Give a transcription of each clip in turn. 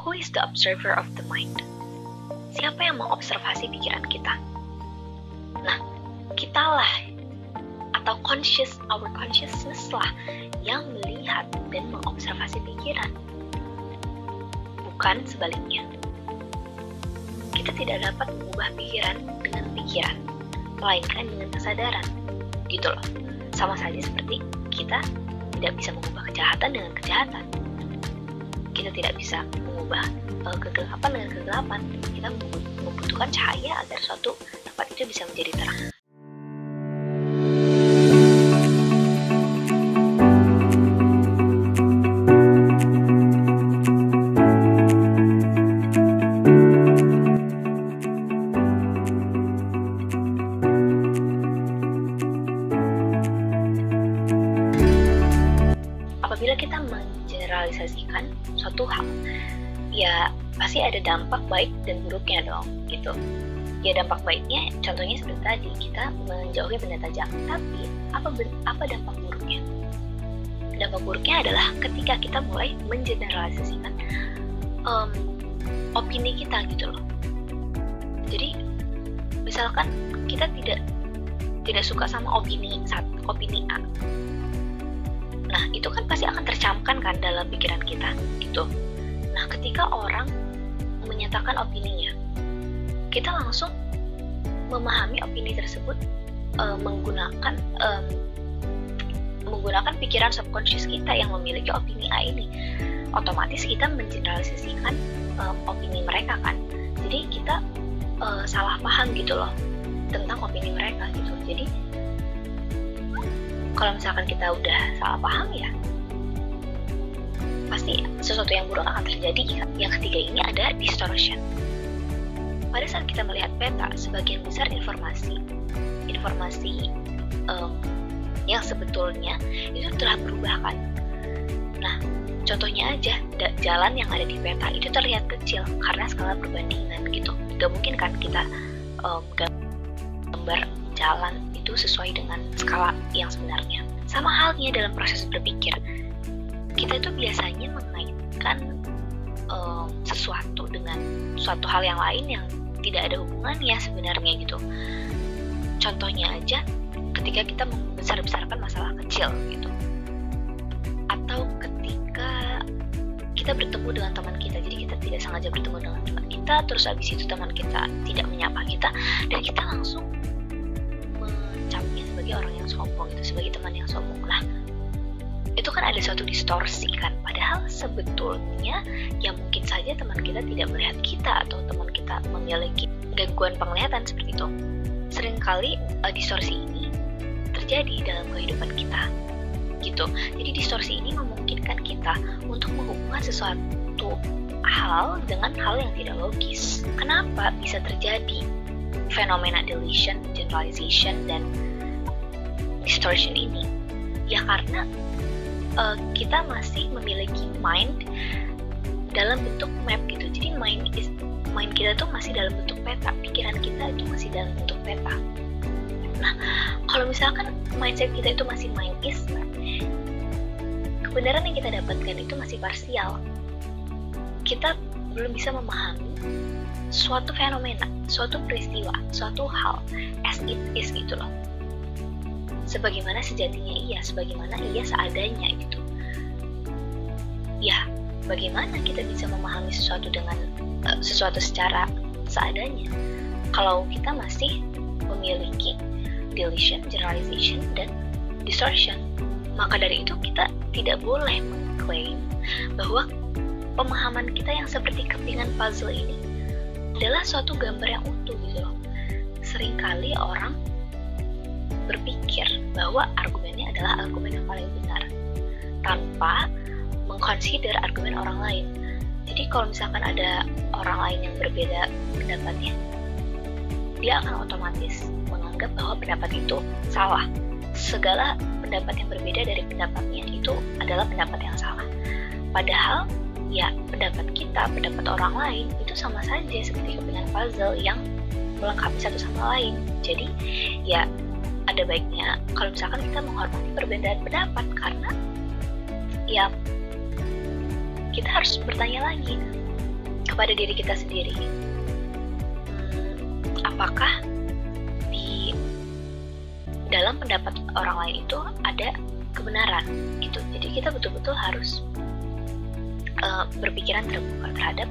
Who is the observer of the mind? Siapa yang mengobservasi pikiran kita? Nah, kitalah atau our consciousness lah yang melihat dan mengobservasi pikiran, bukan sebaliknya. Kita tidak dapat mengubah pikiran dengan pikiran, melainkan dengan kesadaran, gitu loh. Sama saja seperti kita tidak bisa mengubah kejahatan dengan kejahatan. Kita tidak bisa mengubah kegelapan dengan kegelapan. Kita membutuhkan cahaya agar suatu tempat itu bisa menjadi terang. Apabila kita mengeneralisasikan suatu hal, ya pasti ada dampak baik dan buruknya dong, gitu. Ya dampak baiknya, contohnya seperti tadi, kita menjauhi benda tajam. Tapi apa dampak buruknya? Dampak buruknya adalah ketika kita mulai mengeneralisasikan opini kita, gitu loh. Jadi misalkan kita tidak suka sama opini A. Nah, itu kan pasti akan tercamkan kan dalam pikiran kita, gitu. Nah, ketika orang menyatakan opininya, kita langsung memahami opini tersebut menggunakan pikiran subconscious kita yang memiliki opini A ini. Otomatis kita mengeneralisasikan opini mereka kan. Jadi kita salah paham gitu loh tentang opini mereka gitu. Jadi kalau misalkan kita udah salah paham ya pasti sesuatu yang buruk akan terjadi. Yang ketiga ini ada distortion. Pada saat kita melihat peta, sebagian besar informasi yang sebetulnya itu telah berubah kan. Nah, contohnya aja jalan yang ada di peta itu terlihat kecil karena skala perbandingan gitu. Gak mungkin kan kita gambar jalan itu sesuai dengan skala yang sebenarnya. Sama halnya dalam proses berpikir, kita itu biasanya mengaitkan sesuatu dengan suatu hal yang lain yang tidak ada hubungannya sebenarnya gitu. Contohnya aja ketika kita membesar-besarkan masalah kecil gitu, atau ketika kita bertemu dengan teman kita, jadi kita tidak sengaja bertemu dengan teman kita, terus habis itu teman kita tidak menyapa kita dan kita langsung sebagai orang yang sombong, itu sebagai teman yang sombong lah. Itu kan ada suatu distorsi kan, padahal sebetulnya ya mungkin saja teman kita tidak melihat kita atau teman kita memiliki gangguan penglihatan seperti itu. Seringkali distorsi ini terjadi dalam kehidupan kita gitu. Jadi distorsi ini memungkinkan kita untuk menghubungkan sesuatu hal dengan hal yang tidak logis. Kenapa bisa terjadi fenomena delusion, generalization, dan distortion ini? Ya karena kita masih memiliki mind dalam bentuk map gitu. Jadi mind kita tuh masih dalam bentuk peta, pikiran kita itu masih dalam bentuk peta. Nah, kalau misalkan mindset kita itu masih mind is map, kebenaran yang kita dapatkan itu masih parsial. Kita belum bisa memahami suatu fenomena, suatu peristiwa, suatu hal as it is gitu loh. Sebagaimana sejatinya ia, sebagaimana ia seadanya gitu. Ya, bagaimana kita bisa memahami sesuatu dengan sesuatu secara seadanya kalau kita masih memiliki delusion, generalization, dan distortion? Maka dari itu kita tidak boleh mengklaim bahwa pemahaman kita yang seperti kepingan puzzle ini adalah suatu gambar yang utuh gitu loh. Seringkali orang berpikir bahwa argumennya adalah argumen yang paling benar tanpa mengconsider argumen orang lain. Jadi kalau misalkan ada orang lain yang berbeda pendapatnya, dia akan otomatis menganggap bahwa pendapat itu salah. Segala pendapat yang berbeda dari pendapatnya itu adalah pendapat yang salah. Padahal ya pendapat kita, pendapat orang lain itu sama saja seperti kepingan puzzle yang melengkapi satu sama lain. Jadi ya ada baiknya kalau misalkan kita menghormati perbedaan pendapat, karena ya kita harus bertanya lagi, kepada diri kita sendiri. Apakah di dalam pendapat orang lain itu ada kebenaran gitu. Jadi kita betul-betul harus berpikiran terbuka terhadap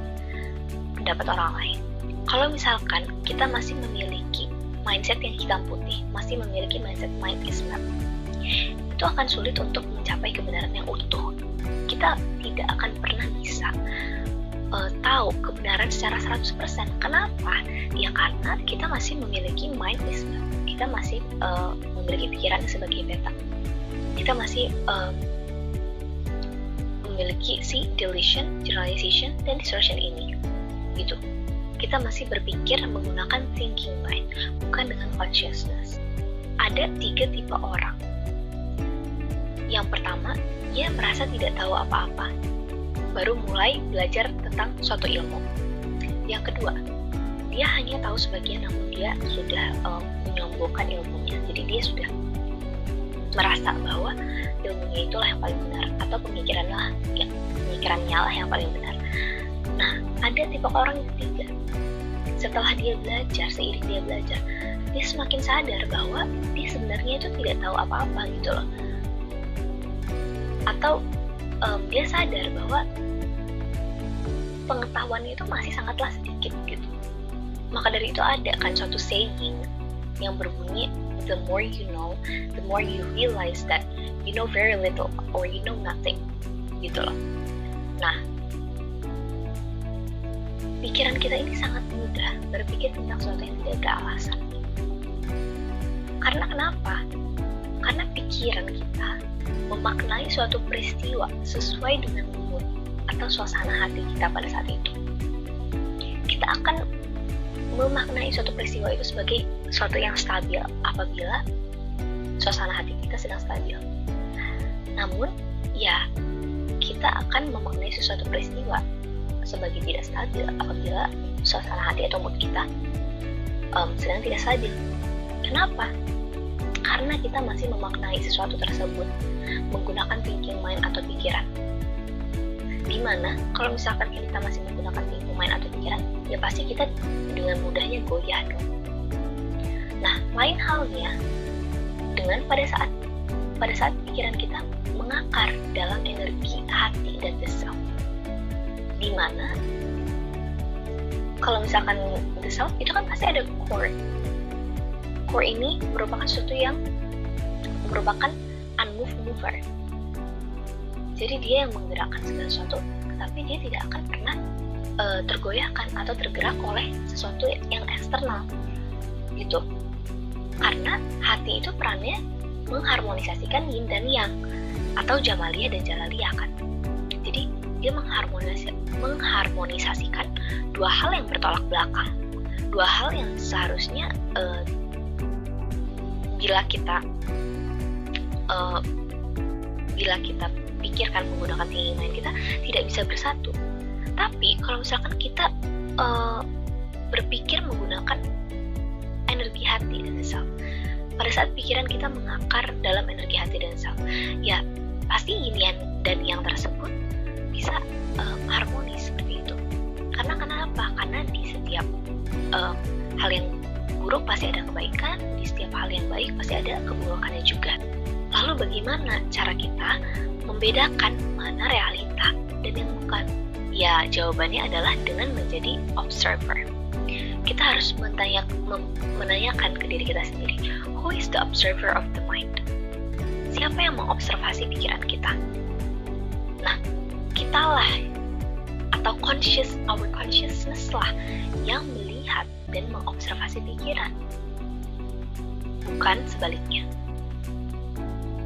pendapat orang lain. Kalau misalkan kita masih memiliki mindset yang hitam putih, masih memiliki mindset mind is map, itu akan sulit untuk mencapai kebenaran yang utuh. Kita tidak akan pernah bisa tahu kebenaran secara 100%. Kenapa? Ya karena kita masih memiliki mind is map. Kita masih memiliki pikiran sebagai peta. Kita masih memiliki si delusion, generalization, dan distortion ini gitu. Kita masih berpikir menggunakan thinking mind, bukan dengan consciousness. Ada 3 tipe orang. Yang pertama, dia merasa tidak tahu apa-apa, baru mulai belajar tentang suatu ilmu. Yang kedua, dia hanya tahu sebagian namun dia sudah menyombongkan ilmunya. Jadi dia sudah merasa bahwa ilmunya itulah yang paling benar, atau pemikirannya lah yang paling benar. Nah, ada tipe orang yang ketiga. Setelah dia belajar, seiring dia belajar, dia semakin sadar bahwa dia sebenarnya itu tidak tahu apa-apa gitu loh. Atau dia sadar bahwa pengetahuannya itu masih sangatlah sedikit gitu. Maka dari itu ada kan suatu saying yang berbunyi, the more you know, the more you realize that you know very little or you know nothing gitu loh. Nah, pikiran kita ini sangat mudah berpikir tentang sesuatu yang tidak ada alasan. Karena kenapa? Karena pikiran kita memaknai suatu peristiwa sesuai dengan mood atau suasana hati kita pada saat itu. Kita akan memaknai suatu peristiwa itu sebagai sesuatu yang stabil apabila suasana hati kita sedang stabil. Namun, ya, kita akan memaknai sesuatu peristiwa sebagai tidak stabil apabila suasana hati atau mood kita sedang tidak stabil. Kenapa? Karena kita masih memaknai sesuatu tersebut menggunakan thinking mind atau pikiran. Dimana kalau misalkan kita masih menggunakan thinking mind atau pikiran, ya pasti kita dengan mudahnya goyah dong. Nah, lain halnya dengan pada saat pikiran kita mengakar dalam energi hati dan the self. Dimana kalau misalkan the self itu kan pasti ada core. Core ini merupakan sesuatu yang merupakan unmoved mover. Jadi dia yang menggerakkan segala sesuatu, tapi dia tidak akan pernah tergoyahkan atau tergerak oleh sesuatu yang eksternal gitu. Karena hati itu perannya mengharmonisasikan yin dan yang, atau jamaliyah dan jalaliyah kan. Jadi dia mengharmonisasikan dua hal yang bertolak belakang, dua hal yang seharusnya bila kita pikirkan menggunakan thinking mind kita tidak bisa bersatu. Tapi kalau misalkan kita berpikir menggunakan energi hati dan self, pada saat pikiran kita mengakar dalam energi hati dan self, ya pasti yin dan yang tersebut bisa harmonis seperti itu. Karena kenapa? Karena di setiap hal yang buruk pasti ada kebaikan, di setiap hal yang baik pasti ada keburukannya juga. Lalu bagaimana cara kita membedakan mana realita dan yang bukan? Ya, jawabannya adalah dengan menjadi observer. Kita harus menanyakan ke diri kita sendiri, who is the observer of the mind? Siapa yang mengobservasi pikiran kita? Nah, kitalah atau our consciousness lah yang melihat dan mengobservasi pikiran, bukan sebaliknya.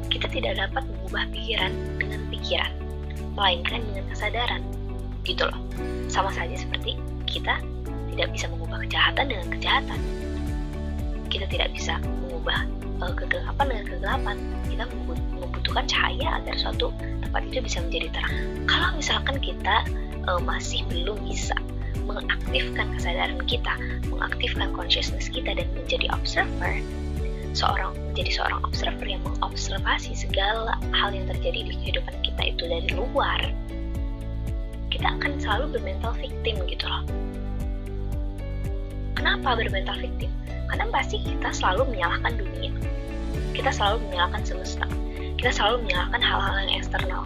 Kita tidak dapat mengubah pikiran dengan pikiran, melainkan dengan kesadaran, gitu loh. Sama saja seperti kita tidak bisa mengubah kejahatan dengan kejahatan. Kita tidak bisa mengubah kegelapan dengan kegelapan. Kita membutuhkan cahaya agar suatu tempat itu bisa menjadi terang. Kalau misalkan kita masih belum bisa mengaktifkan kesadaran kita, mengaktifkan consciousness kita dan menjadi observer, menjadi seorang observer yang mengobservasi segala hal yang terjadi di kehidupan kita itu dari luar, kita akan selalu bermental victim gitu loh. Kenapa bermental victim? Karena pasti kita selalu menyalahkan dunia, kita selalu menyalahkan semesta, kita selalu menyalahkan hal-hal yang eksternal.